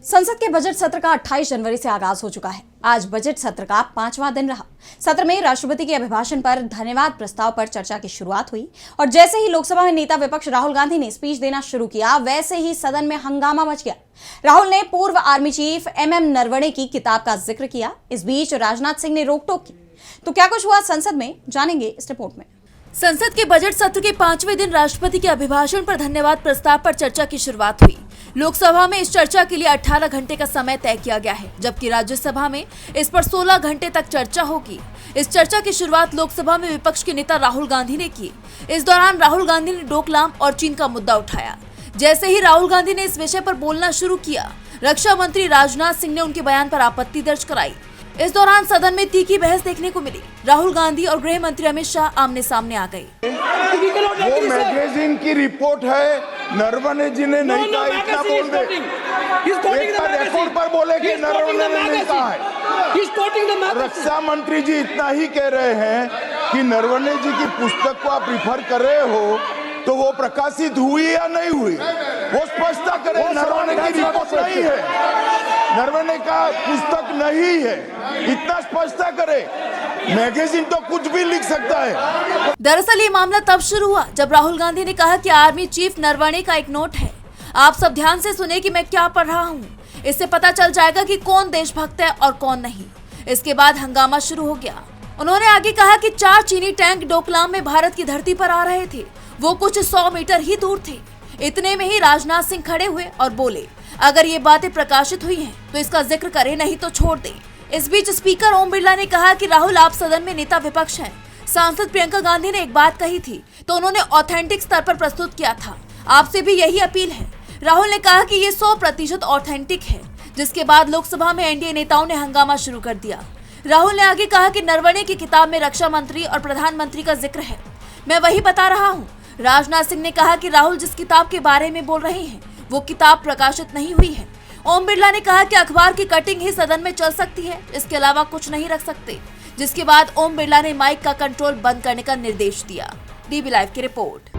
संसद के बजट सत्र का 28 जनवरी से आगाज हो चुका है। आज बजट सत्र का 5वां दिन रहा। सत्र में राष्ट्रपति के अभिभाषण पर धन्यवाद प्रस्ताव पर चर्चा की शुरुआत हुई और जैसे ही लोकसभा में नेता विपक्ष राहुल गांधी ने स्पीच देना शुरू किया, वैसे ही सदन में हंगामा मच गया। राहुल ने पूर्व आर्मी चीफ एम नरवणे की किताब का जिक्र किया। इस बीच राजनाथ सिंह ने रोक टोक की। तो क्या कुछ हुआ संसद में, जानेंगे इस रिपोर्ट में। संसद के बजट सत्र के 5वें दिन राष्ट्रपति के अभिभाषण पर धन्यवाद प्रस्ताव पर चर्चा की शुरुआत हुई। लोकसभा में इस चर्चा के लिए 18 घंटे का समय तय किया गया है, जबकि राज्यसभा में इस पर 16 घंटे तक चर्चा होगी। इस चर्चा की शुरुआत लोकसभा में विपक्ष के नेता राहुल गांधी ने की। इस दौरान राहुल गांधी ने डोकलाम और चीन का मुद्दा उठाया। जैसे ही राहुल गांधी ने इस विषय पर बोलना शुरू किया, रक्षा मंत्री राजनाथ सिंह ने उनके बयान पर आपत्ति दर्ज कराई। इस दौरान सदन में तीखी बहस देखने को मिली। राहुल गांधी और गृह मंत्री अमित शाह आमने सामने आ गए। वो मैगजीन की रिपोर्ट है, नरवणे जी ने नहीं कहा, इतना बोल दे। एक बार रिकॉर्ड पर बोले कि नरवणे ने नहीं कहा है। रक्षा मंत्री जी इतना ही कह रहे हैं कि नरवणे जी की पुस्तक को आप रिफर कर रहे हो, तो वो प्रकाशित हुई या नहीं हुई, वो स्पष्टता करें। नरवणे की रिपोर्ट नहीं है, नरवणे का पुस्तक नहीं है, इतना स्पष्टता करे। मैगजीन तो कुछ भी लिख सकता है। दरअसल ये मामला तब शुरू हुआ जब राहुल गांधी ने कहा कि आर्मी चीफ नरवणे का एक नोट है। आप सब ध्यान से सुने कि मैं क्या पढ़ रहा हूँ, इससे पता चल जाएगा कि कौन देशभक्त है और कौन नहीं। इसके बाद हंगामा शुरू हो गया। उन्होंने आगे कहा कि 4 चीनी टैंक डोकलाम में भारत की धरती पर आ रहे थे, वो कुछ 100 मीटर ही दूर थे। इतने में ही राजनाथ सिंह खड़े हुए और बोले, अगर ये बातें प्रकाशित हुई हैं, तो इसका जिक्र करें, नहीं तो छोड़ दें। इस बीच स्पीकर ओम बिरला ने कहा कि राहुल, आप सदन में नेता विपक्ष हैं। सांसद प्रियंका गांधी ने एक बात कही थी, तो उन्होंने ऑथेंटिक स्तर पर प्रस्तुत किया था। आपसे भी यही अपील है। राहुल ने कहा कि ये 100% ऑथेंटिक है, जिसके बाद लोकसभा में एनडीए नेताओं ने हंगामा शुरू कर दिया। राहुल ने आगे कहा कि नरवणे की किताब में रक्षा मंत्री और प्रधानमंत्री का जिक्र है, मैं वही बता रहा हूँ। राजनाथ सिंह ने कहा कि राहुल जिस किताब के बारे में बोल रहे हैं, वो किताब प्रकाशित नहीं हुई है। ओम बिरला ने कहा कि अखबार की कटिंग ही सदन में चल सकती है, इसके अलावा कुछ नहीं रख सकते। जिसके बाद ओम बिरला ने माइक का कंट्रोल बंद करने का निर्देश दिया। डीबी लाइव की रिपोर्ट।